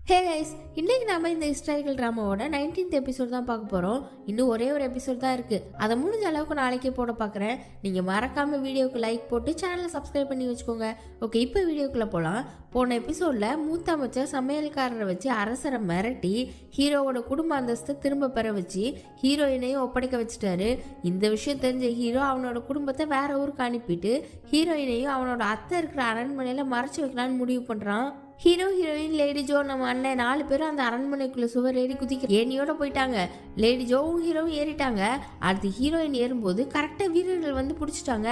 Hey guys, இன்னைக்கு நாம இந்த ஹிஸ்டாரிக்கல் ட்ராமாவோட 19th எபிசோட் தான் பார்க்க போறோம். இன்னும் ஒரே ஒரு எபிசோட் தான் இருக்கு. அதை முடிஞ்ச அளவுக்கு நாளைக்கே போட பார்க்குறேன். நீங்க மறக்காம வீடியோக்கு லைக் போட்டு சேனலை சப்ஸ்கிரைப் பண்ணி வச்சுக்கோங்க. ஓகே, இப்போ வீடியோக்குள்ள போகலாம். போன எபிசோட்ல மூத்த அமைச்சர் சமையல்காரரை வச்சு அரசரை மிரட்டி ஹீரோவோட குடும்ப அந்தஸ்தை திரும்ப பெற வச்சு ஹீரோயினையும் ஒப்படைக்க வச்சுட்டாரு. இந்த விஷயம் தெரிஞ்ச ஹீரோ அவனோட குடும்பத்தை வேற ஊருக்கு அனுப்பிட்டு ஹீரோயினையும் அவனோட அத்தை இருக்கிற அரண்மனையில மறைச்சு வைக்கலான்னு முடிவு பண்றான். ஹீரோ, ஹீரோயின், லேடி ஜோ, நம்ம அண்ணன் 4 பேரும் அந்த அரண்மனைக்குள்ள சுவர் ஏறி குதிக்க ஏனியோட போயிட்டாங்க. லேடி ஜோவும் ஹீரோவும் ஏறிட்டாங்க. அடுத்து ஹீரோயின் ஏறும்போது கரெக்டா வீரர்கள் வந்து பிடிச்சிட்டாங்க.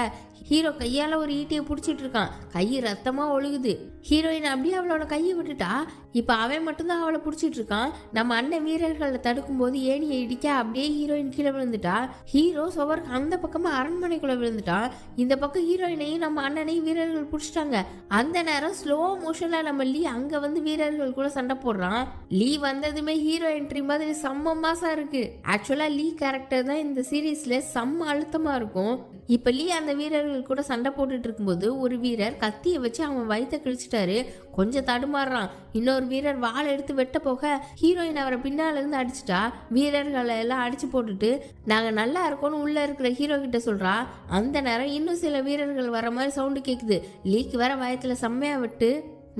ஹீரோ கையால ஒரு ஈட்டியை பிடிச்சிட்டு இருக்கான். கை ரத்தமா ஒழுகுது. ஹீரோயின் அப்படியே அவளோட கையை விட்டுட்டா. இப்ப அவன் மட்டும்தான் அவளை பிடிச்சிட்டு இருக்கான். நம்ம அண்ணன் வீரர்களை தடுக்கும் போது ஏனியை இடிக்க அப்படியே ஹீரோயின் கீழே விழுந்துட்டா. ஹீரோ சுவருக்கு அந்த பக்கமா அரண்மனைக்குள்ள விழுந்துட்டான். இந்த பக்கம் ஹீரோயினையும் நம்ம அண்ணனையும் வீரர்கள் பிடிச்சிட்டாங்க. அந்த நேரம் ஸ்லோ மோஷன்ல நம்ம லீ அங்க வந்து வீரர்கள் கூட சண்டை போடுறான். லீ வந்ததுமே ஹீரோ என்ட்ரி மாதிரி செம்ம மாசா இருக்கு. ஆக்சுவலா லீ கேரக்டர் தான் இந்த சீரீஸ்ல செம்ம அழுத்தமா இருக்கும். இப்ப லீ அந்த வீரர்கள் கூட சண்டை போட்டுட்டு இருக்கும்போது ஒரு வீரர் கத்தியை வச்சு அவன் வயிற்ற கிழிச்சிட்டாரு. கொஞ்சம் தடுமாறுறான். இன்னொரு வீரர் வாள் எடுத்து வெட்ட போக ஹீரோயின் அவரை பின்னால இருந்து அடிச்சுட்டா. வீரர்களை எல்லாம் அடிச்சு போட்டுட்டு நாங்க நல்லா இருக்கோம்னு உள்ள இருக்கிற ஹீரோ கிட்ட சொல்றா. அந்த நேரம் இன்னும் சில வீரர்கள் வர மாதிரி சவுண்டு கேக்குது. லீக்கு வேற வயத்துல செம்மையா விட்டு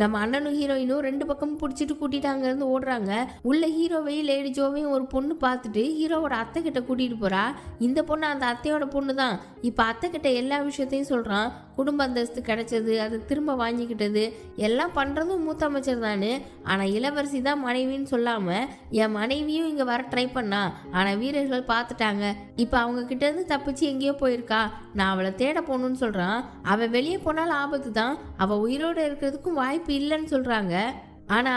நம்ம அண்ணனும் ஹீரோயினும் 2 பக்கமும் பிடிச்சிட்டு கூட்டிட்டு அங்க இருந்து ஓடுறாங்க. உள்ள ஹீரோவையும் லேடி ஜோவையும் ஒரு பொண்ணு பார்த்துட்டு ஹீரோவோட அத்தை கிட்ட கூட்டிட்டு போறா. இந்த பொண்ணு அந்த அத்தையோட பொண்ணு தான். இப்ப அத்தை கிட்ட எல்லா விஷயத்தையும் சொல்றான். குடும்ப அந்தஸ்து கிடைச்சது, அதை திரும்ப வாங்கிக்கிட்டது எல்லாம் பண்றதும் மூத்த அமைச்சர் தானு. ஆனா இளவரசி தான் மனைவின்னு சொல்லாம என் மனைவியும் இங்க வர ட்ரை பண்ணா. ஆனா வீரர்கள் பார்த்துட்டாங்க. இப்ப அவங்க கிட்ட இருந்து தப்பிச்சு எங்கேயோ போயிருக்கா. நான் அவளை தேட போகணும்னு சொல்றான். அவ வெளியே போனாலும் ஆபத்து தான். அவ உயிரோட இருக்கிறதுக்கும் வாய்ப்பு இல்லைன்னு சொல்றாங்க. ஆனா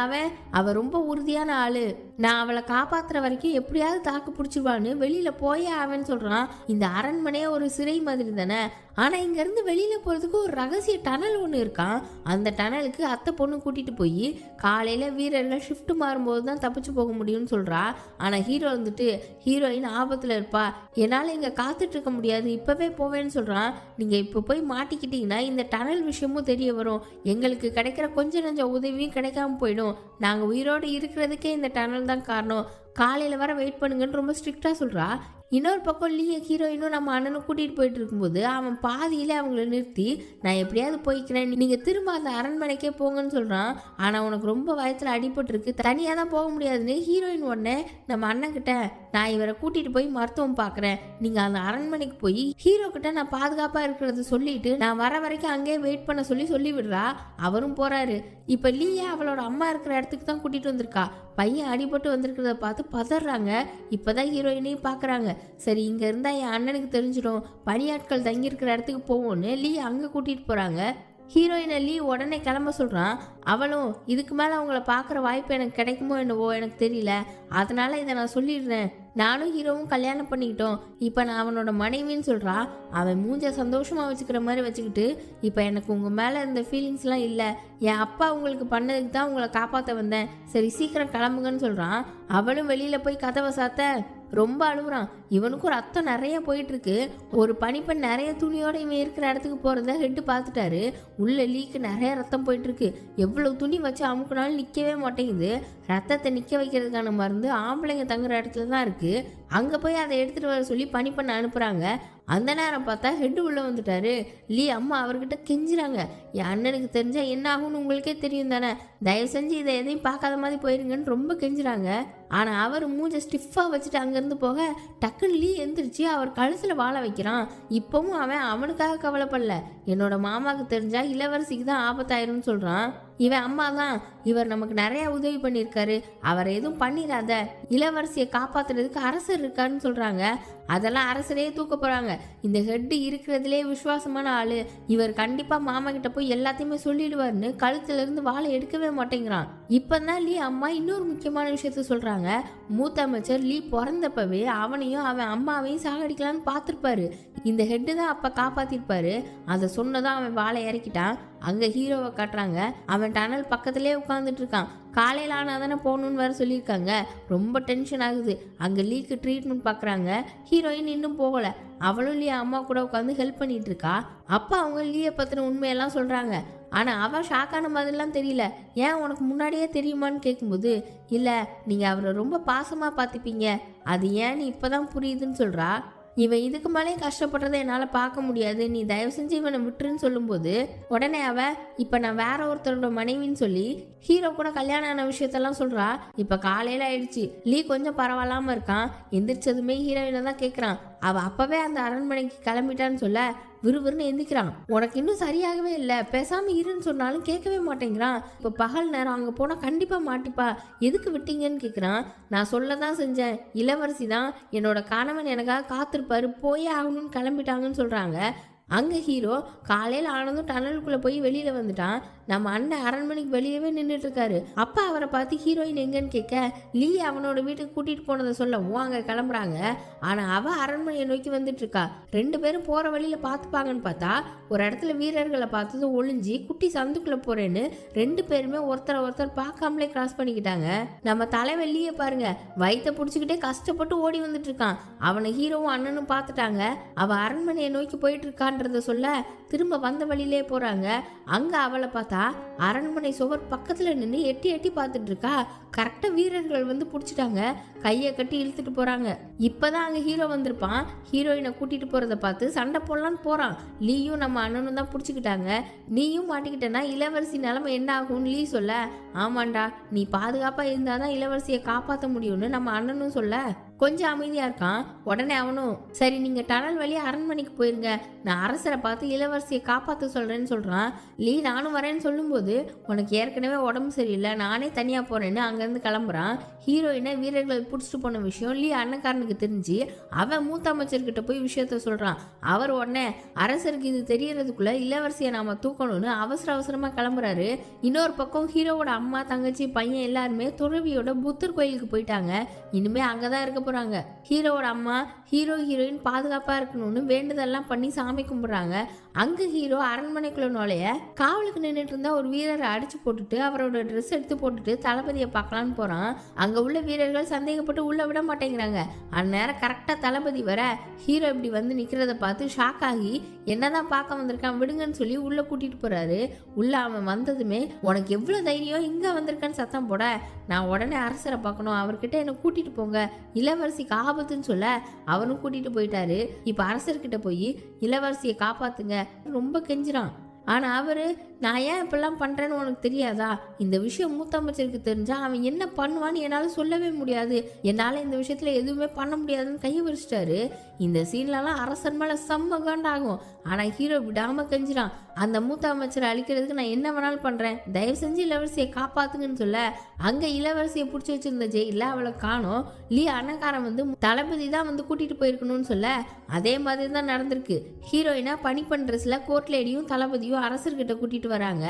அவ ரொம்ப உறுதியான ஆளு. நான் அவளை காப்பாத்துற வரைக்கும் எப்படியாவது தாக்கு பிடிச்சிருவான்னு வெளியில போயே ஆவேன்னு சொல்றான். இந்த அரண்மனையே ஒரு சிறை மாதிரி தானே. ஆனா இங்க இருந்து வெளியில போறதுக்கு ஒரு ரகசிய டனல் ஒண்ணு இருக்கான். அந்த டனலுக்கு அத்தை பொண்ணு கூட்டிட்டு போய் காலையில வீரர்கள் ஷிஃப்ட் மாறும்போது தான் தப்பிச்சு போக முடியும்னு சொல்றா. ஆனா ஹீரோ வந்துட்டு ஹீரோயின் ஆபத்துல இருப்பா, என்னால இங்க காத்துட்டு இருக்க முடியாது, இப்பவே போவேன்னு சொல்றான். நீங்க இப்ப போய் மாட்டிக்கிட்டீங்கன்னா இந்த டனல் விஷயமும் தெரிய வரும். எங்களுக்கு கிடைக்கிற கொஞ்சம் நஞ்ச உதவியும் கிடைக்காம போயிடும். நாங்க உயிரோடு இருக்கிறதுக்கே இந்த டனல் தான் காரணம். காலையில வர வெயிட் பண்ணுங்கன்னு ரொம்ப ஸ்ட்ரிக்டா சொல்றா. இன்னொரு பக்கம் லீய ஹீரோயினும் நம்ம அண்ணனும் கூட்டிட்டு போயிட்டு இருக்கும்போது அவன் பாதியில அவங்கள நிறுத்தி நான் எப்படியாவது போய்க்கிறேன், நீங்க திரும்ப அந்த அரண்மனைக்கே போங்கன்னு சொல்றான். ஆனா உனக்கு ரொம்ப வயத்துல அடிபட்டு இருக்கு, தனியா தான் போக முடியாதுன்னு ஹீரோயின் உடனே நம்ம அண்ணன் கிட்ட நான் இவரை கூட்டிட்டு போய் மருத்துவம் பாக்குறேன், நீங்க அந்த அரண்மனைக்கு போய் ஹீரோ கிட்ட நான் பாதுகாப்பா இருக்கிறது சொல்லிட்டு நான் வர வரைக்கும் அங்கேயே வெயிட் பண்ண சொல்லி விடுறா. அவரும் போறாரு. இப்ப லீயா அவளோட அம்மா இருக்கிற இடத்துக்கு தான் கூட்டிட்டு வந்திருக்கா. பையன் அடிபட்டு வந்திருக்கிறத பார்த்து பதறாங்க. இப்பதான் ஹீரோயினையும் பாக்குறாங்க. சரி, இங்க இருந்தா என் அண்ணனுக்கு தெரிஞ்சிடும், பணியாட்கள் தங்கி இருக்கிற இடத்துக்கு போவோன்னு லீ அங்க கூட்டிட்டு போறாங்க. ஹீரோயினை லீ உடனே கிளம்ப சொல்றான். அவளும் இதுக்கு மேல அவங்கள பாக்குற வாய்ப்பு எனக்கு கிடைக்குமோ என்னவோ எனக்கு தெரியல, அதனால இதை நான் சொல்லிடுறேன், நானும் ஹீரோவும் கல்யாணம் பண்ணிக்கிட்டோம், இப்ப நான் அவனோட மனைவின்னு சொல்றா. அவன் மூஞ்ச சந்தோஷமா வச்சுக்கிற மாதிரி வச்சுக்கிட்டு இப்ப எனக்கு உங்க மேல இருந்த ஃபீலிங்ஸ் எல்லாம் இல்ல, என் அப்பா உங்களுக்கு பண்ணதுக்கு தான் உங்களை காப்பாத்த வந்தேன், சரி சீக்கிரம் கிளம்புங்கன்னு சொல்றான். அவளும் வெளியில போய் கதவை சாத்த ரொம்ப அழுகுறான். இவனுக்கும் ரத்தம் நிறைய போயிட்டு இருக்கு. ஒரு பனிப்பெண் நிறைய துணியோட இவன் இருக்கிற இடத்துக்கு போறத ஹெட் பார்த்துட்டாரு. உள்ள லீக்கு நிறைய ரத்தம் போயிட்டு இருக்கு. எவ்வளவு துணி வச்சு அமுக்குனாலும் நிக்கவே மாட்டேங்குது. ரத்தத்தை நிக்க வைக்கிறதுக்கான மருந்து ஆம்பளைங்க தங்குற இடத்துல தான் இருக்கு. அங்க போய் அதை எடுத்துட்டு வர சொல்லி பனிப்பெண்ணை அனுப்புறாங்க. அந்த நேரம் பார்த்தா ஹெட் உள்ள வந்துட்டாரு. லீ அம்மா அவர்கிட்ட கெஞ்சுறாங்க, என் அண்ணனுக்கு தெரிஞ்சா என்ன ஆகும்னு உங்களுக்கே தெரியும் தானே, தயவு செஞ்சு இதை எதையும் பார்க்காத மாதிரி போயிருங்கன்னு ரொம்ப கெஞ்சுறாங்க. ஆனா அவர் மூஞ்ச ஸ்டிஃபா வச்சுட்டு அங்கிருந்து போக டக்குன்னு லீ எந்திரிச்சு அவர் கழுத்துல வாழ வைக்கிறான். இப்பவும் அவனுக்காக கவலைப்படல, என்னோட மாமாவுக்கு தெரிஞ்சா இளவரசிக்கு தான் ஆபத்தாயிரும்னு சொல்றான். இவன் அம்மா தான், இவர் நமக்கு நிறைய உதவி பண்ணியிருக்காரு, அவர் எதுவும் பண்ணிடாத, இளவரசியை காப்பாத்துறதுக்கு அரசர் இருக்காருன்னு சொல்றாங்க. அதெல்லாம் அரசரே தூக்க போறாங்க. இந்த ஹெட் இருக்கிறதுலே விசுவாசமான ஆளு, இவர் கண்டிப்பா மாமா கிட்ட போய் எல்லாத்தையுமே சொல்லிடுவாருன்னு கழுத்துல இருந்து வாழை எடுக்கவே மாட்டேங்கிறான். இப்பதான் லீ அம்மா இன்னொரு முக்கியமான விஷயத்த சொல்றாங்க. மூத்த அமைச்சர் லீ பிறந்தப்பவே அவனையும் அவன் அம்மாவையும் சாகடிக்கலான்னு பார்த்திருப்பாரு. இந்த ஹெட்டு தான் அப்ப காப்பாத்திருப்பாரு. அதை சொன்னதான் அவன் வாழை இறக்கிட்டான். அங்க ஹீரோவை காட்டுறாங்க. அவன் டனல் பக்கத்திலே உட்காந்துட்டு இருக்கான். காலையில் ஆனால் தானே போகணுன்னு வேறு சொல்லியிருக்காங்க. ரொம்ப டென்ஷன் ஆகுது. அங்கே லீக்கு ட்ரீட்மெண்ட் பார்க்குறாங்க. ஹீரோயின் இன்னும் போகலை. அவளும் லீ அம்மா கூட உட்காந்து ஹெல்ப் பண்ணிட்டு இருக்கா. அப்போ அவங்க லீயை பற்றின உண்மையெல்லாம் சொல்கிறாங்க. ஆனால் அவன் ஷாக்கான மாதிரிலாம் தெரியல. ஏன் உனக்கு முன்னாடியே தெரியுமான்னு கேட்கும்போது, இல்லை நீங்கள் அவரை ரொம்ப பாசமாக பார்த்துப்பீங்க, அது ஏன்னு இப்போ தான் புரியுதுன்னு சொல்கிறா. இவன் இதுக்கு மேலே கஷ்டப்படுறதை என்னால் பார்க்க முடியாது, நீ தயவு செஞ்சு இவனை விட்டுருன்னு சொல்லும்போது உடனே அவன் இப்போ நான் வேற ஒருத்தரோட மனைவின்னு சொல்லி ஹீரோ கூட கல்யாணம் ஆன விஷயத்தெல்லாம் சொல்கிறா. இப்போ காலையில் ஆயிடுச்சு. லீ கொஞ்சம் பரவாயில்லாமல் இருக்கான். எந்திரிச்சதுமே ஹீரோயினை தான் கேட்குறான். அவள் அப்போவே அந்த அரண்மனைக்கு கிளம்பிட்டான்னு சொல்ல விறுவிறுன்னு எந்திக்கிறான். உனக்கு இன்னும் சரியாகவே இல்லை, பேசாமல் இருன்னு சொன்னாலும் கேட்கவே மாட்டேங்கிறான். இப்போ பகல் நேரம் அங்கே போனால் கண்டிப்பாக மாட்டிப்பா, எதுக்கு விட்டீங்கன்னு கேட்குறான். நான் சொல்ல தான் செஞ்சேன், இளவரசி தான் என்னோட கணவன் எனக்காக காத்திருப்பாரு, போயே ஆகணும்னு கிளம்பிட்டாங்கன்னு சொல்கிறாங்க. அங்கே ஹீரோ காலையில் ஆனதும் டனலுக்குள்ளே போய் வெளியில் வந்துட்டான். நம்ம அண்ணன் அரண்மனைக்கு வெளியவே நின்றுட்டு இருக்காரு. அப்பா அவரை பார்த்து ஹீரோயின் எங்கன்னு கேட்க லீ அவனோட வீட்டுக்கு கூட்டிகிட்டு போனதை சொல்லவும் அங்கே கிளம்புறாங்க. ஆனால் அவள் அரண்மனையை நோக்கி வந்துட்டு இருக்கா. 2 பேரும் போகிற வழியில் பார்த்துப்பாங்கன்னு பார்த்தா ஒரு இடத்துல வீரர்களை பார்த்ததும் ஒளிஞ்சி குட்டி சந்துக்குள்ளே போகிறேன்னு 2 பேருமே ஒருத்தர் பார்க்காமலே கிராஸ் பண்ணிக்கிட்டாங்க. நம்ம தலைவெளியே பாருங்க, வயிற்ற பிடிச்சிக்கிட்டே கஷ்டப்பட்டு ஓடி வந்துட்டு இருக்கான். அவனை ஹீரோவும் அண்ணனும் பார்த்துட்டாங்க. அவள் அரண்மனையை நோக்கி போயிட்டு இருக்கான்றத சொல்ல திரும்ப வந்த வழியிலே போகிறாங்க. அங்கே அவளை பார்த்தா அரண்மனை சுவர் பக்கத்தில் நின்று எட்டி எட்டி பார்த்துட்டு இருக்கா. கரெக்டாக வீரர்கள் வந்து பிடிச்சிட்டாங்க, கையை கட்டி இழுத்துட்டு போகிறாங்க. இப்போதான் அங்கே ஹீரோ வந்திருப்பான். ஹீரோயினை கூட்டிகிட்டு போகிறத பார்த்து சண்டை போடலான்னு போகிறான். லீயும் நம்ம அண்ணனும் தான் பிடிச்சிக்கிட்டாங்க. நீயும் மாட்டிக்கிட்டேன்னா இளவரசி நிலைமை என்ன ஆகும்னு லீ சொல்ல, ஆமாண்டா நீ பாதுகாப்பாக இருந்தால் தான் இளவரசியை காப்பாற்ற முடியும்னு நம்ம அண்ணனும் சொல்ல கொஞ்சம் அமைதியாக இருக்கான். உடனே அவனும் சரி நீங்கள் டனல் வழியாக அரண்மனைக்கு போயிருங்க, நான் அரசரை பார்த்து இளவரசியை காப்பாற்ற சொல்கிறேன்னு சொல்கிறான். லீ நானும் வரேன்னு சொல்லும்போது உனக்கு ஏற்கனவே உடம்பு சரியில்லை, நானே தனியாக போகிறேன்னு அங்கேருந்து கிளம்புறான். ஹீரோயினை வீரர்கள் பிடிச்சிட்டு போன விஷயம் லீ அண்ணக்காரனுக்கு தெரிஞ்சு அவன் மூத்த அமைச்சர்கிட்ட போய் விஷயத்த சொல்கிறான். அவர் உடனே அரசருக்கு இது தெரியறதுக்குள்ளே இளவரசியை நாம் தூக்கணும்னு அவசரமாக கிளம்புறாரு. இன்னொரு பக்கம் ஹீரோவோட அம்மா தங்கச்சி பையன் எல்லாருமே துறவியோட புத்தர் கோயிலுக்கு போயிட்டாங்க. இனிமேல் அங்கே தான் இருக்க போகிறாங்க. ஹீரோவோட அம்மா ஹீரோயின் பாதுகாப்பாக இருக்கணும்னு வேண்டுதெல்லாம் பண்ணி சாமி கும்பிட்றாங்க. அங்கே ஹீரோ அரண்மனைக்குள்ள நுழைய காவலுக்கு நின்றுட்டு இருந்தா ஒரு வீரரை அடிச்சு போட்டுட்டு அவரோட ட்ரெஸ் எடுத்து போட்டுட்டு தளபதியை பார்க்கலான்னு போகிறான். அங்கே உள்ள வீரர்கள் சந்தேகப்பட்டு உள்ளே விட மாட்டேங்கிறாங்க. அந்நேரம் கரெக்டாக தளபதி வர ஹீரோ இப்படி வந்து நிற்கிறத பார்த்து ஷாக் ஆகி என்னதான் பார்க்க வந்திருக்கான் விடுங்கன்னு சொல்லி உள்ளே கூட்டிகிட்டு போகிறாரு. உள்ளே அவன் வந்ததுமே உனக்கு எவ்வளோ தைரியம் இங்கே வந்திருக்கான்னு சத்தம் போட நான் உடனே அரசரை பார்க்கணும், அவர்கிட்ட என்னை கூட்டிகிட்டு போங்க, இளவரசிக்கு ஆபத்துன்னு சொல்ல அவனும் கூட்டிகிட்டு போயிட்டாரு. இப்போ அரசர்கிட்ட போய் இளவரசியை காப்பாற்றுங்க ரொம்ப கெஞ்சுறான். ஆனால் அவர் நான் ஏன் இப்பெல்லாம் பண்ணுறேன்னு உனக்கு தெரியாதா, இந்த விஷயம் மூத்த அமைச்சருக்கு தெரிஞ்சா அவன் என்ன பண்ணுவான்னு என்னால் சொல்லவே முடியாது, என்னால் இந்த விஷயத்தில் எதுவுமே பண்ண முடியாதுன்னு கையை வச்சிட்டாரு. இந்த சீன்லலாம் அரசர் மேலே செம்ம காண்டாகும். ஆனால் ஹீரோ விடாமல் கெஞ்சிறான், அந்த மூத்த அமைச்சரை அழிக்கிறதுக்கு நான் என்ன வேணாலும் பண்ணுறேன், தயவு செஞ்சு இளவரசியை காப்பாற்றுங்கன்னு சொல்ல அங்கே இளவரசியை பிடிச்சி வச்சிருந்த ஜெயிலில் அவளை காணோம். லீ அண்ணக்காரன் வந்து தளபதி தான் வந்து கூட்டிகிட்டு போயிருக்கணும்னு சொல்ல அதே மாதிரி தான் நடந்திருக்கு. ஹீரோயினா பனி பண்ணுறதுல கோர்ட்லேடியும் தளபதியும் அரசர்கிட்ட கூட்டிகிட்டு வராங்க.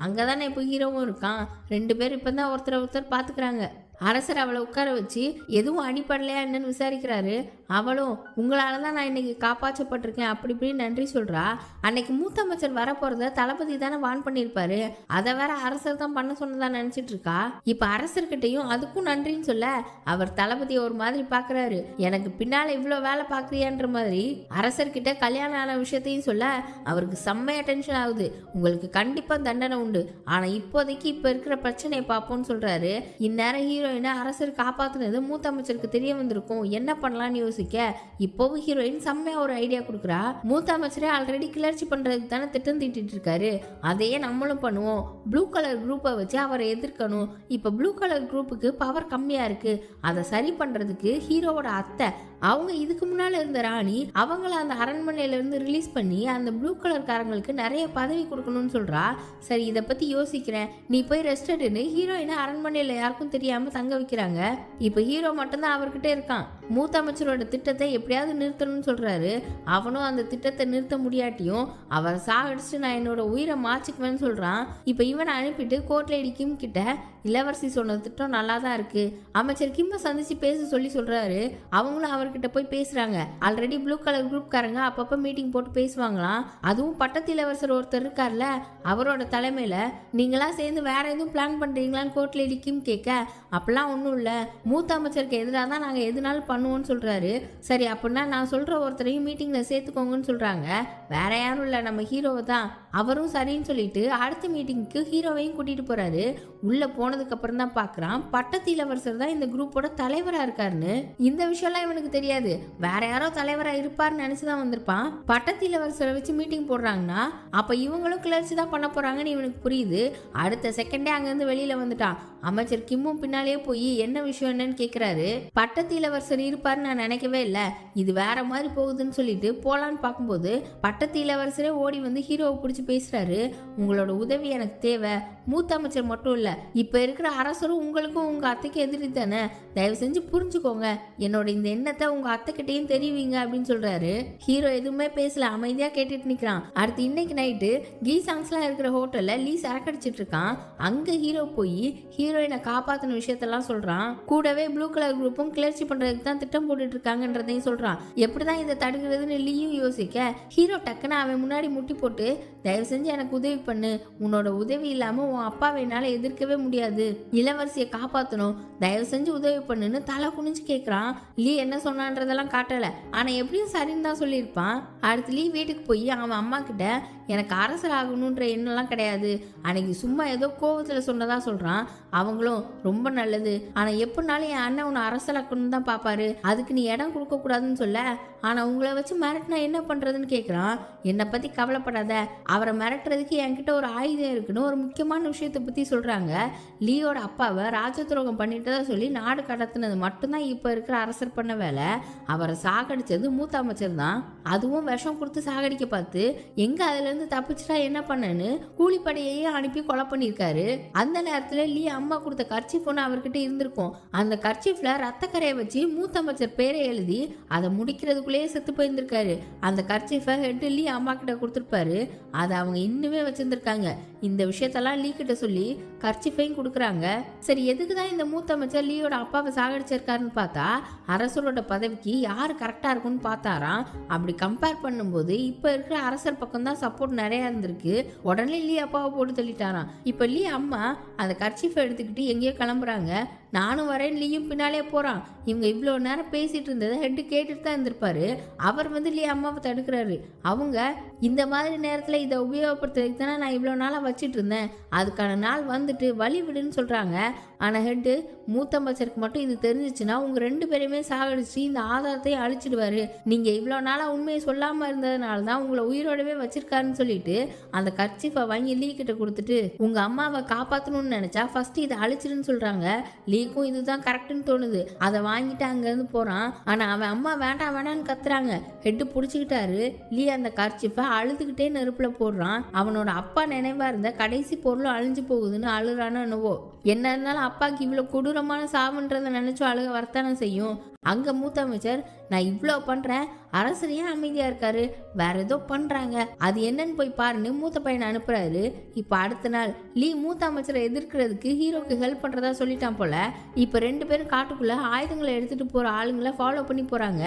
அங்கே தானே இப்போ ஹீரோவும் இருக்கான். 2 பேர் இப்போ தான் ஒருத்தர் பார்த்துக்கிறாங்க. அரசர் அவளை உட்கார வச்சு எதுவும் அடிப்படலையா என்னன்னு விசாரிக்கிறாரு. அவளும் உங்களால தான் நான் இன்னைக்கு காப்பாற்றப்பட்டிருக்கேன் அப்படி இப்படின்னு நன்றி சொல்றா. அன்னைக்கு மூத்த அமைச்சர் வரப்போறத தளபதி தானே வான் பண்ணியிருப்பாரு, அதை வேற அரசர் தான் பண்ண சொன்னதா நினைச்சிட்டு இருக்கா. இப்ப அரசர்கிட்டையும் அதுக்கும் நன்றின்னு சொல்ல அவர் தளபதியை ஒரு மாதிரி பாக்குறாரு. எனக்கு பின்னால இவ்வளவு வேலை பாக்குறியான்ற மாதிரி அரசர்கிட்ட கல்யாணம் ஆன விஷயத்தையும் சொல்ல அவருக்கு செம்மையா டென்ஷன் ஆகுது. உங்களுக்கு கண்டிப்பா தண்டனை உண்டு, ஆனா இப்போதைக்கு இப்ப இருக்கிற பிரச்சனையை பார்ப்போம்னு சொல்றாரு. இந்நேரம் ஹீரோயினை அரசர் காப்பாத்துனது மூத்த அமைச்சருக்கு தெரிய வந்திருக்கும், என்ன பண்ணலாம்னு யோசிக்க இப்போவும் ஹீரோயின் செம்மையா ஒரு ஐடியா கொடுக்குறா. மூத்த அமைச்சரே ஆல்ரெடி கிளர்ச்சி பண்றதுக்கு தானே திட்டம் தீட்டிட்டு இருக்காரு, அதையே நம்மளும் பண்ணுவோம், ப்ளூ கலர் குரூப்பை வச்சு அவரை எதிர்க்கணும். இப்ப ப்ளூ கலர் குரூப்புக்கு பவர் கம்மியா இருக்கு, அதை சரி பண்றதுக்கு ஹீரோவோட அத்தை அவங்க இதுக்கு முன்னால இருந்த ராணி அவங்கள அந்த அரண்மனையில இருந்து ரிலீஸ் பண்ணி அந்த ப்ளூ கலர் காரங்களுக்கு நிறைய பதவி கொடுக்கணும்னு சொல்றா. சரி இதை பத்தி யோசிக்கிறேன், நீ போய் ரெஸ்ட் எடுன்னு ஹீரோயினை அரண்மனையில யாருக்கும் தெரியாம தங்க வைக்கிறாங்க. இப்ப ஹீரோ மட்டும்தான் அவர்கிட்ட இருக்கான். மூத்த அமைச்சரோட திட்டத்தை எப்படியாவது நிறுத்தணும்னு சொல்றாரு. அவனும் அந்த திட்டத்தை நிறுத்த முடியாட்டியும் அவரை சாகடிச்சு நான் என்னோட உயிரை மாச்சிக்குவேன்னு சொல்றான். இப்ப இவனை அனுப்பிட்டு கோர்ட்லேடி கிம் கிட்ட இளவரசி சொன்ன திட்டம் நல்லா தான் இருக்கு, அமைச்சர் கிம்மை சந்திச்சு பேச சொல்றாரு. அவங்களும் அவர்கிட்ட போய் பேசுறாங்க. ஆல்ரெடி ப்ளூ கலர் குரூப்காரங்க அப்பப்ப மீட்டிங் போட்டு பேசுவாங்களாம். அதுவும் பட்டத்து இளவரசர் ஒருத்தர் இருக்கார்ல அவரோட தலைமையில நீங்களா சேர்ந்து வேற எதுவும் பிளான் பண்றீங்களான்னு கோர்ட்லேடி கிம் கேட்க அப்பெல்லாம் ஒன்றும் இல்லை, மூத்த அமைச்சருக்கு எதிராக தான் நாங்கள் எதுனாலும் பண்ணுவோம்னு சொல்றாரு. சரி அப்படின்னா நான் சொல்ற ஒருத்தரையும் மீட்டிங்ல சேர்த்துக்கோங்கன்னு சொல்றாங்க. வேற யாரும் இல்லை, நம்ம ஹீரோவை தான். அவரும் சரின்னு சொல்லிட்டு அடுத்த மீட்டிங்க்கு ஹீரோவையும் கூட்டிட்டு போறாரு. உள்ள போனதுக்கு அப்புறம் தான் பாக்குறான் பட்டத்து இளவரசர் தான் இந்த குரூப்போட தலைவரா இருக்காருன்னு. இந்த விஷயம்லாம் இவனுக்கு தெரியாது. வேற யாரோ தலைவரா இருப்பாருன்னு நினைச்சுதான் வந்திருப்பான். பட்டத்து இளவரசரை வச்சு மீட்டிங் போடுறாங்கன்னா அப்ப இவங்களும் கிளர்ச்சி தான் பண்ண போறாங்கன்னு இவனுக்கு புரியுது. அடுத்த செகண்டே அங்கிருந்து வெளியில வந்துட்டான். அமைச்சர் கிம்மும் பின்னாலேயே போய் என்ன விஷயம் என்னன்னு கேக்குறாரு. பட்டத்து இளவரசர் இருப்பாருன்னு நான் நினைக்கவே இல்லை, இது வேற மாதிரி போகுதுன்னு சொல்லிட்டு போலான்னு பார்க்கும்போது பட்டத்து இளவரசரே ஓடி வந்து ஹீரோவை பிடிச்சி பேசுறாரு. உங்களோட உதவி எனக்கு தேவை. மூத்த அமைச்சர் மட்டும் இல்ல, இப்ப இருக்கிற அரசரும் உங்களுக்கும் உங்க அத்தைக்கு எதிரி தானே. தயவு செஞ்சு புரிஞ்சுக்கோங்க. என்னோட இந்த எண்ணத்தை உங்க அத்தைக்கிட்டையும் தெரிவிங்க அப்படின்னு சொல்றாரு. ஹீரோ எதுவுமே பேசல, அமைதியா கேட்டுட்டு நிக்கிறான். அடுத்து இன்னைக்கு நைட்டு கீ சாங்ஸ்லாம் இருக்கிற ஹோட்டல்ல லீ சரக்கடிச்சிட்டு இருக்கான். அங்க ஹீரோ போய் ஹீரோயினை காப்பாத்தின விஷயத்தெல்லாம் சொல்றான். கூடவே ப்ளூ கலர் குரூப்பும் கிளர்ச்சி பண்றதுக்கு தான் திட்டம் போட்டுட்டு இருக்காங்கன்றதையும் சொல்றான். எப்படிதான் இதை தடுக்கிறதுன்னு லீயும் யோசிக்க ஹீரோ டக்குன்னு அவன் முன்னாடி முட்டி போட்டு தயவு செஞ்சு எனக்கு உதவி பண்ணு. உன்னோட உதவி இல்லாம உன் அப்பாவை என்னால எதிர்க்கவே முடியாது. இளவரசியை காப்பாத்தணும், தயவு செஞ்சு உதவி பண்ணுன்னு தலை குனிஞ்சு கேட்கறான். லீ என்ன சொன்னான்றதெல்லாம் காட்டல, ஆனா எப்படியும் சரின்னு தான் சொல்லியிருப்பான். அடுத்து லீ வீட்டுக்கு போய் அவன் அம்மா கிட்ட எனக்கு அரசர் ஆகணுன்ற எண்ணம்லாம் கிடையாது, அன்னைக்கு சும்மா ஏதோ கோவத்துல சொன்னதா சொல்றான். அவங்களும் ரொம்ப நல்லது, ஆனா எப்படினாலும் என் அண்ணன் உன்னை அரசராக்கணும்னு தான் பாப்பாரு, அதுக்கு நீ இடம் கொடுக்க கூடாதுன்னு சொல்ல. ஆனா உங்களை வச்சு மிரட்டினா என்ன பண்றதுன்னு கேட்கறான். என்னை பத்தி கவலைப்படாத, அவரை மிரட்டுறதுக்கு என்கிட்ட ஒரு ஆயுதம் இருக்குன்னு ஒரு முக்கியமான விஷயத்தை பத்தி சொல்றாங்க. லீயோட அப்பாவை ராஜதுரோகம் பண்ணிட்டதா சொல்லி நாடு கடத்தினது மட்டும்தான் இப்ப இருக்கிற அரசர் பண்ண வேலை. அவரை சாகடிச்சது மூத்த அமைச்சர் தான். அதுவும் விஷம் கொடுத்து சாகடிக்க பார்த்து எங்க அதுல இருந்து தப்பிச்சுட்டா என்ன பண்ணன்னு கூலிப்படையையே அனுப்பி கொலை பண்ணிருக்காரு. அந்த நேரத்துல லீ அம்மா கொடுத்த கர்ச்சீஃப் ஒன்று அவர்கிட்ட இருந்திருக்கும். அந்த கர்ச்சீஃப்ல ரத்தக்கரையை வச்சு மூத்த அமைச்சர் பேரை எழுதி அதை முடிக்கிறதுக்குள்ளேயே செத்து போயிருந்திருக்காரு. அந்த கர்ச்சீஃபை ஹெட் லீ அம்மா கிட்ட கொடுத்துருப்பாரு. அதை அவங்க இன்னுமே வச்சிருந்திருக்காங்க. இந்த விஷயத்தெல்லாம் லீ கிட்ட சொல்லி கர்ச்சீஃபையும் கொடுக்குறாங்க. சரி, எதுக்குதான் இந்த மூத்த அமைச்சர் லீயோட அப்பாவை சாகடிச்சிருக்காருன்னு பார்த்தா அரசரோட பதவிக்கு யாரு கரெக்டா இருக்கும்னு பார்த்தாராம். அப்படி கம்பேர் பண்ணும்போது இப்ப இருக்கிற அரசர் பக்கம் தான் சப்போர்ட் நிறைய இருந்திருக்கு. உடனே லீ அப்பாவை போட்டு தள்ளிட்டாராம். இப்ப லீ அம்மா அந்த கர்ச்சீஃபை எடுத்துக்கிட்டு எங்கேயோ கிளம்புறாங்க. நானும் வரேன், லீயும் பின்னாலே போறான். இவங்க இவ்வளோ நேரம் பேசிட்டு இருந்ததை ஹெட் கேட்டுட்டு தான் இருந்திருப்பாரு. அவர் வந்து லீ அம்மாவை தடுக்கிறாரு. அவங்க இந்த மாதிரி நேரத்தில் இதை உபயோகப்படுத்துறதுக்கு தானே நான் இவ்வளோ நாளாக வச்சுட்டு இருந்தேன், அதுக்கான நாள் வந்துட்டு வழி விடுன்னு சொல்றாங்க. ஆனால் ஹெட்டு மூத்த அமைச்சருக்கு மட்டும் இது தெரிஞ்சிச்சுன்னா உங்க 2 பேரையுமே சாகடிச்சு இந்த ஆதாரத்தையும் அழிச்சிடுவாரு. நீங்க இவ்வளோ நாளாக உண்மையை சொல்லாம இருந்ததுனால தான் உங்களை உயிரோடவே வச்சிருக்காருன்னு சொல்லிட்டு அந்த கர்ச்சீஃபை வாங்கி லீ கிட்ட கொடுத்துட்டு உங்க அம்மாவை காப்பாற்றணும்னு நினைச்சா ஃபர்ஸ்ட் இதை அழிச்சிடுன்னு சொல்றாங்க. லீக்கும் இதுதான் கரெக்ட்னு தோணுது. அதை வாங்கிட்டு அங்கேருந்து போறான். ஆனா அவன் அம்மா வேண்டாம் வேண்டான்னு கத்துறாங்க. ஹெட்டு பிடிச்சிக்கிட்டாரு. லீ அந்த கர்ச்சீஃபை அழுதுகிட்டே நெருப்புல போடுறான். அவனோட அப்பா நினைவா இருந்த கடைசி பொருளும் அழிஞ்சு போகுதுன்னு அழுறானோ என்னவோ. என்ன இருந்தாலும் அப்பாக்கு இவ்வளவு கொடூரமான சாவுன்றதை நினைச்சோ அழுக வரத்தானே செய்யும். அங்க மூத்த அமைச்சர் நான் இவ்வளோ பண்றேன், அரசர் ஏன் அமைதியா இருக்காரு, வேற ஏதோ பண்றாங்க, அது என்னன்னு போய் பாருன்னு மூத்த பையனை அனுப்புறாரு. இப்ப அடுத்த நாள் லீ மூத்த அமைச்சரை எதிர்க்கிறதுக்கு ஹீரோக்கு ஹெல்ப் பண்றதா சொல்லிட்டான் போல. இப்ப 2 பேரும் காட்டுக்குள்ள ஆயுதங்களை எடுத்துட்டு போற ஆளுங்களை ஃபாலோ பண்ணி போறாங்க.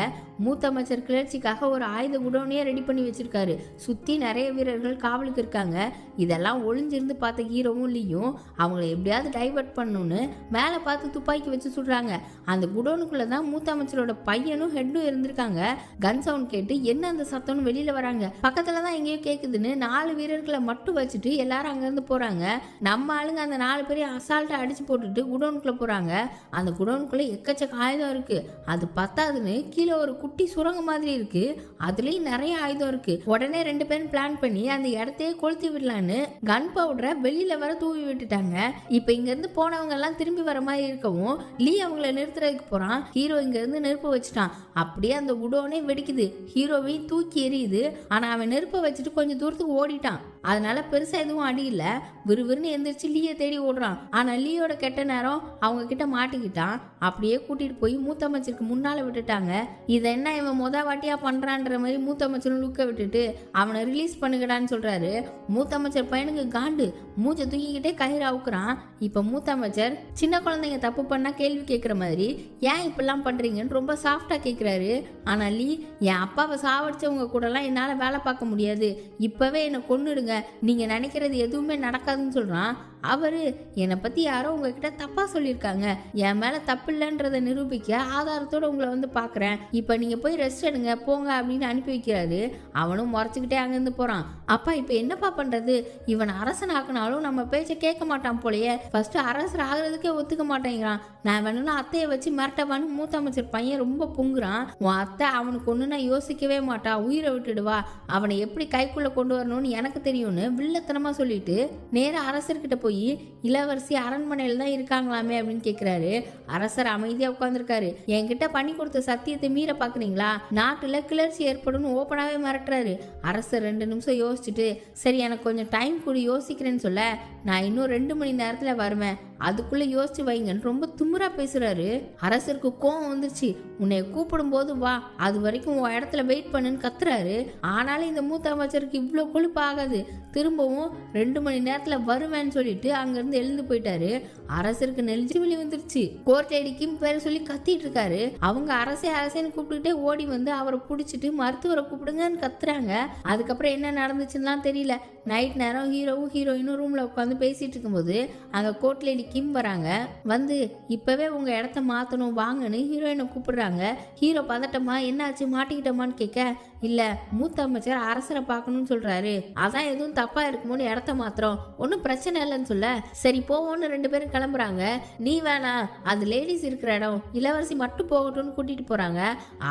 மூத்த அமைச்சர் கிளர்ச்சிக்காக ஒரு ஆயுத குடோனையே ரெடி பண்ணி வச்சிருக்காரு. சுத்தி நிறைய வீரர்கள் காவலுக்கு இருக்காங்க. இதெல்லாம் ஒளிஞ்சிருந்து பார்த்த ஹீரோவும் லீயும் அவங்கள எப்படியாவது டைவர்ட் பண்ணணும்னு மேல பார்த்து துப்பாக்கி வச்சு சுடுறாங்க. அந்த குடோனுக்குள்ளதான் மூத்த அமைச்சரோட பையனும் ஹெட்டும் இருந்திருக்காங்க. கன் சவுண்ட் கேட்டு என்ன அந்த சத்தம்னு வெளியில வராங்க. பக்கத்துலதான் எங்கேயோ கேக்குதுன்னு 4 வீரர்களை மட்டும் வச்சுட்டு எல்லாரும் அங்க இருந்து போறாங்க. நம்ம ஆளுங்க அந்த 4 பேரையும் அசால்ட்டா அடிச்சு போட்டுட்டு குடோனுக்குள்ள போறாங்க. அந்த குடோனுக்குள்ள எக்கச்சக்க ஆயுதம் இருக்கு. அது பத்தாதுன்னு கீழே ஒரு குட்டி சுரங்கம் மாதிரி இருக்கு. அதுலயும் நிறைய ஆயுதம் இருக்கு. உடனே 2 பேரும் பிளான் பண்ணி அந்த இடத்தையே கொளுத்தி விடலான்னு கன் பவுடரை வெளியில வர தூவி விட்டுட்டாங்க. இப்ப இங்க இருந்து போனவங்க எல்லாம் திரும்பி வர மாதிரி இருக்கவும் லீ அவங்கள நிறுத்துறதுக்கு போறான். ஹீரோ இங்க இருந்து நெருப்பு வச்சுட்டான். அப்படியே அந்த குடோனே வெடிக்குது. ஹீரோவையும் தூக்கி எரியுது. ஆனா அவன் நெருப்பை வச்சுட்டு கொஞ்சம் தூரத்துக்கு ஓடிட்டான். அதனால பெருசா எதுவும் அடி இல்ல. விறுவிறுன்னு எந்திரிச்சு லீயை தேடி ஓடுறான். ஆனா லீயோட கெட்ட நேரம் அவங்க கிட்ட மாட்டிக்கிட்டான். அப்படியே கூட்டிட்டு போய் மூத்த அமைச்சருக்கு முன்னால விட்டுட்டாங்க. இதை என்ன இவன் வாட்டியா பண்றான்ற மாதிரி மூத்த அமைச்சரும் லுக்க விட்டுட்டு அவனை ரிலீஸ் பண்ணுங்கடான்னு சொல்றாரு. மூத்த அமைச்சர் பையனுக்கு காண்டு மூச்சை தூக்கிக்கிட்டே கயிறு அவுக்குறான். இப்ப மூத்த அமைச்சர் சின்ன குழந்தைங்க தப்பு பண்ணா கேள்வி கேட்கிற மாதிரி ஏன் இப்பெல்லாம் பண்றீங்கன்னு ரொம்ப சாஃப்டா கேட்கிறாரு. ஆனா லீ என் அப்பாவை சாவடிச்சவங்க கூட எல்லாம் என்னால வேலை பார்க்க முடியாது, இப்பவே என்னை கொன்னுடுங்க, நீங்க நினைக்கிறது எதுவுமே நடக்காதுன்னு சொல்றான். அவரு என்னை பத்தி யாரோ உங்ககிட்ட தப்பா சொல்லியிருக்காங்க, என் மேல தப்பு இல்லைன்றதை நிரூபிக்க ஆதாரத்தோட உங்களை வந்து பாக்குறேன், இப்ப நீங்க போய் ரெஸ்ட் எடுங்க போங்க அப்படின்னு அனுப்பி வைக்கிறாரு. அவனும் முறைச்சுக்கிட்டே அங்கிருந்து போறான். அப்பா இப்ப என்னப்பா பண்றது, இவன் அரசன் ஆக்கினாலும் நம்ம பேச்ச கேட்க மாட்டான் போலயே, ஃபர்ஸ்ட் அரசர் ஆகுறதுக்கே ஒத்துக்க மாட்டேங்கிறான், நான் வேணும்னா அத்தையை வச்சு மிரட்டவான்னு மூத்த அமைச்சர் பையன் ரொம்ப பொங்குறான். உன் அத்தை அவனுக்கு ஒண்ணுன்னா யோசிக்கவே மாட்டா, உயிரை விட்டுடுவா, அவனை எப்படி கைக்குள்ள கொண்டு வரணும்னு எனக்கு தெரியும்னு வில்லத்தனமா சொல்லிட்டு நேரா அரசர்கிட்ட போய் இளவரசி அரண்மனையில தான் இருக்காங்களாமே அப்படின்னு கேக்குறாரு. அரசர் அமைதியா உட்கார்ந்துருக்காரு. என்கிட்ட பண்ணி கொடுத்த சத்தியத்தை மீற பாக்குறீங்களா, நாட்டுல கிளர்ச்சி ஏற்படும் ஓப்பனாவே மிரட்டுறாரு. அரசர் 2 நிமிஷம் யோசிச்சுட்டு சரி எனக்கு கொஞ்சம் டைம் கூட யோசிக்கிறேன்னு சொல்ல, நான் இன்னும் 2 மணி நேரத்துல வருவேன், அதுக்குள்ள யோசிச்சு வைங்கன்னு ரொம்ப துமுறா பேசுறாரு. அரசருக்கு கோவம் வந்துருச்சு. உன்னை கூப்பிடும் போது வா, அது வரைக்கும் உன் இடத்துல வெயிட் பண்ணுன்னு கத்துறாரு. ஆனாலும் இந்த மூத்த அமைச்சருக்கு இவ்வளோ கொழுப்பு ஆகாது. திரும்பவும் 2 மணி நேரத்துல வருவேன்னு சொல்லிட்டு அங்கிருந்து எழுந்து போயிட்டாரு. அரசருக்கு நெஞ்சு வலி வந்துருச்சு. கோர்ட் லேடிக்கும் பேரை சொல்லி கத்திட்டு இருக்காரு. அவங்க அரசேன்னு கூப்பிட்டுட்டே ஓடி வந்து அவரை பிடிச்சிட்டு மருத்துவரை கூப்பிடுங்கன்னு கத்துறாங்க. அதுக்கப்புறம் என்ன நடந்துச்சுன்னா தெரியல. நைட் நேரம் ஹீரோவும் ஹீரோயினும் ரூம்ல உட்காந்து பேசிட்டு இருக்கும்போது அங்க கோர்ட் லேடி கிம் வராங்க. வந்து இப்பவே உங்க இடத்த மாத்தணும் வாங்கன்னு ஹீரோயினை கூப்பிடுறாங்க. ஹீரோ பதட்டமா என்னாச்சு மாட்டிக்கிட்டோமான்னு கேட்க, இல்ல மூத்த அமைச்சர் அரசரை பார்க்கணும்னு சொல்றாரு, அதான் எதுவும் தப்பா இருக்குமோன்னு இடத்த மாத்திரம், ஒன்னும் பிரச்சனை இல்லைன்னு சொல்ல, சரி போவோன்னு 2 பேரும் கிளம்புறாங்க. நீ வேணா, அது லேடிஸ் இருக்கிற இடம், இளவரசி மட்டும் போகட்டும்னு கூட்டிட்டு போறாங்க.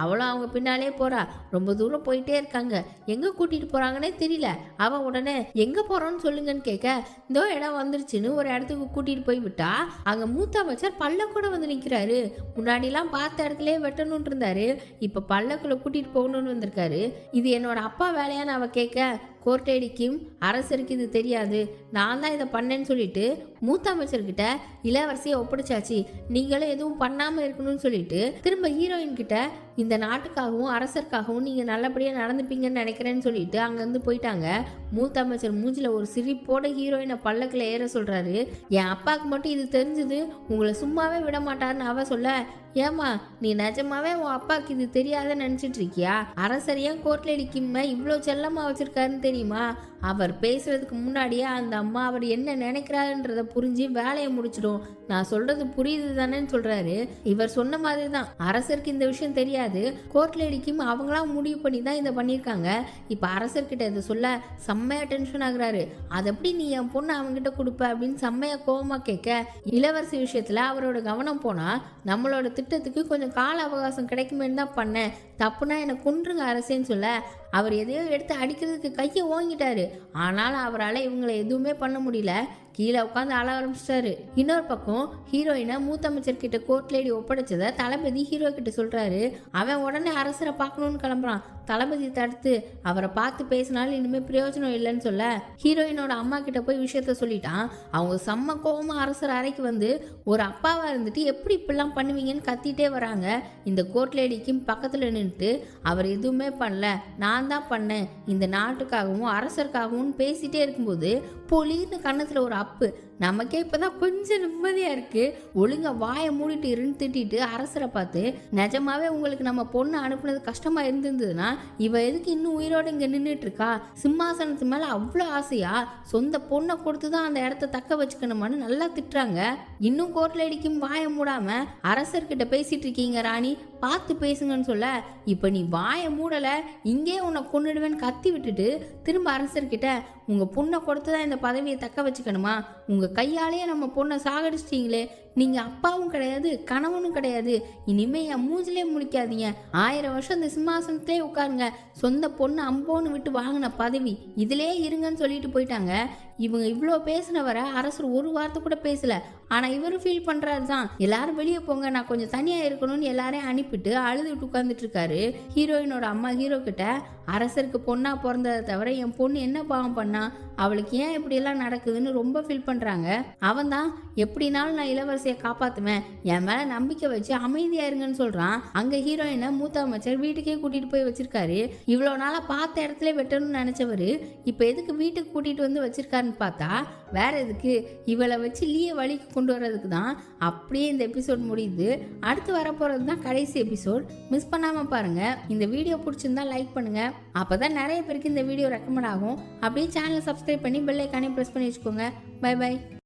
அவளும் அவங்க பின்னாலே போறா. ரொம்ப தூரம் போயிட்டே இருக்காங்க. எங்க கூட்டிட்டு போறாங்கன்னே தெரியல. அவ உடனே எங்க போறோம்னு சொல்லுங்கன்னு கேட்க, இந்த இடம் வந்துருச்சுன்னு ஒரு இடத்துக்கு கூட்டிட்டு போய் விட்டா அங்க மூத்த அமைச்சர் பல்லக்கூட வந்து நிக்கிறாரு. முன்னாடி எல்லாம் பார்த்த இடத்துலயே வெட்டணும்னு இருந்தாரு, இப்ப பல்லக்குள்ள கூட்டிட்டு போகணும்னு வந்திருக்காரு. இது என்னோட அப்பா வேலையான்னு அவ கேட்க, கோர்ட்டேடிக்கும் அரசருக்கு இது தெரியாது, நான் தான் இதை பண்ணேன்னு சொல்லிட்டு மூத்த அமைச்சர்கிட்ட இளவரசியை ஒப்படைச்சாச்சு, நீங்களும் எதுவும் பண்ணாம இருக்கணும்னு சொல்லிட்டு திரும்ப ஹீரோயின் கிட்ட இந்த நாட்டுக்காகவும் அரசருக்காகவும் நீங்க நல்லபடியா நடந்துப்பீங்கன்னு நினைக்கிறேன்னு சொல்லிட்டு அங்கிருந்து போயிட்டாங்க. மூத்த அமைச்சர் மூஞ்சில ஒரு சிரிப்போட ஹீரோயினை பல்லக்குல ஏற சொல்றாரு. என் அப்பாவுக்கு மட்டும் இது தெரிஞ்சது உங்களை சும்மாவே விட மாட்டாருன்னு அவ சொல்ல, ஏமா நீ நிஜமாவே உன் அப்பாவுக்கு இது தெரியாதுன்னு நினைச்சிட்டு இருக்கியா, அரசர் ஏன் கோர்ட்ல அடிக்குமே இவ்வளோ செல்லமா வச்சிருக்காருன்னு தெரியுமா, அவர் பேசுறதுக்கு முன்னாடியே அந்த அம்மா அவர் என்ன நினைக்கிறாருன்றத புரிஞ்சு வேலையை முடிச்சிடும், நான் சொல்றது புரியுது தானேன்னு சொல்றாரு. இவர் சொன்ன மாதிரி தான் அரசருக்கு இந்த விஷயம் தெரியாது, கோர்ட்ல அடிக்கும் அவங்களாம் முடிவு பண்ணி தான் இதை பண்ணியிருக்காங்க. இப்ப அரசர்கிட்ட இதை சொல்ல செம்மையா டென்ஷன் ஆகுறாரு. அது எப்படி நீ என் பொண்ணு அவங்ககிட்ட கொடுப்ப அப்படின்னு செம்மையா கோவமா கேட்க, இளவரசி விஷயத்துல அவரோட கவனம் போனா நம்மளோட திட்டத்துக்கு கொஞ்சம் கால அவகாசம் கிடைக்குமேன்னு தான் பண்ணேன், தப்புனா என்னை கொன்றுங்க அரசேன்னு சொல்ல, அவர் எதையோ எடுத்து அடிக்கிறதுக்கு கையை ஓங்கிட்டாரு. ஆனாலும் அவரால் இவங்களை எதுவுமே பண்ண முடியல. கீழே உட்காந்து அழ ஆரம்பிச்சிட்டாரு. இன்னொரு பக்கம் ஹீரோயினை மூத்த அமைச்சர் கிட்ட கோர்ட் லேடி ஒப்படைச்சதை தளபதி ஹீரோ கிட்ட சொல்றாரு. அவன் உடனே அரசரை பார்க்கணும்னு கிளம்புறான். தளபதி தடுத்து அவரை பார்த்து பேசினாலும் இனிமே பிரயோஜனம் இல்லைன்னு சொல்ல, ஹீரோயினோட அம்மா கிட்ட போய் விஷயத்த சொல்லிட்டான். அவங்க செம்ம கோவமா அரசர் அறைக்கு வந்து ஒரு அப்பாவா இருந்துட்டு எப்படி இப்படிலாம் பண்ணுவீங்கன்னு கத்திட்டே வராங்க. இந்த கோர்ட் லேடிக்கும் பக்கத்துல நின்றுட்டு அவர் எதுவுமே பண்ணல, நான் தான் பண்ணேன் இந்த நாட்டுக்காகவும் அரசருக்காகவும் பேசிட்டே இருக்கும்போது பொலின்னு கண்ணத்துல ஒரு அப்பு. நமக்கே இப்பதான் கொஞ்சம் நிம்மதியா இருக்கு. ஒழுங்கா வாயை மூடிட்டு இருந்து திட்டிட்டு அரசரை பார்த்து, நிஜமாவே உங்களுக்கு நம்ம பொண்ணு அனுப்புனது கஷ்டமா இருந்திருந்ததுன்னா இவ எதுக்கு இன்னும் உயிரோட இங்க நின்றுட்டு இருக்கா, சிம்மாசனத்து மேல அவ்வளோ ஆசையா, சொந்த பொண்ணை கொடுத்துதான் அந்த இடத்த தக்க வச்சுக்கணுமான்னு நல்லா திட்டுறாங்க. இன்னும் கோர்ட்ல அடிக்கும் வாயை மூடாம அரசர்கிட்ட பேசிட்டு இருக்கீங்க ராணி, பார்த்து பேசுங்கன்னு சொல்ல, இப்ப நீ வாயை மூடல இங்கே உன்னை கொன்னுடுவேன்னு கத்தி விட்டுட்டு திரும்ப அரசர்கிட்ட, உங்க பொண்ணை கொடுத்துதான் இந்த பதவியை தக்க வச்சுக்கணுமா, உங்க கையாலேயே நம்ம பொண்ணை சாகடிச்சிட்டீங்களே, நீங்க அப்பாவும் கிடையாது கணவனும் கிடையாது, இனிமே என் மூஞ்சிலே முடிக்காதீங்க, 1000 வருஷம் இந்த சிம்மாசனத்திலே உட்காருங்க, சொந்த பொண்ணு அம்போன்னு விட்டு வாங்கின பதவி இதுலயே இருங்கன்னு சொல்லிட்டு போயிட்டாங்க. இவங்க இவ்வளோ பேசினவரை அரசர் ஒரு வார்த்தை கூட பேசல. ஆனா இவரும் ஃபீல் பண்றாரு தான், எல்லாரும் வெளியே போங்க நான் கொஞ்சம் தனியா இருக்கணும்னு எல்லாரையும் அனுப்பிட்டு அழுதுட்டு உட்கார்ந்துட்டு இருக்காரு. ஹீரோயினோட அம்மா ஹீரோ கிட்ட, அரசருக்கு பொண்ணா பிறந்ததை தவிர என் பொண்ணு என்ன பாவம் பண்ணா, அவளுக்கு ஏன் இப்படி எல்லாம் நடக்குதுன்னு ரொம்ப ஃபீல் பண்றாங்க. அவன் தான் எப்படினாலும் நான் இளவரசியை காப்பாத்துவேன், என் மேல நம்பிக்கை வச்சு அமைதியா இருங்கன்னு சொல்றான். அங்க ஹீரோயினை மூத்த அமைச்சர் வீட்டுக்கே கூட்டிட்டு போய் வச்சிருக்காரு. இவ்வளவு நாளா பார்த்த இடத்துல வெட்டணும்னு நினைச்சவரு இப்ப எதுக்கு வீட்டுக்கு கூட்டிட்டு வந்து வச்சிருக்காருன்னு பார்த்தா வேற எதுக்கு, இவளை வச்சு லீய வழிக்கு கொண்டு வர்றதுக்கு தான். அப்படியே இந்த எபிசோட் முடியுது. அடுத்து வரப்போறது தான் கடைசி எபிசோட். மிஸ் பண்ணாம பாருங்க. இந்த வீடியோ பிடிச்சிருந்தா லைக் பண்ணுங்க, அப்பதான் நிறைய பேருக்கு இந்த வீடியோ ரெக்கமெண்ட் ஆகும். அப்படியே சேனலை சப்ஸ்கிரைப் பண்ணி பெல் ஐகானையும் பிரஸ் பண்ணி வச்சுக்கோங்க. Bye by.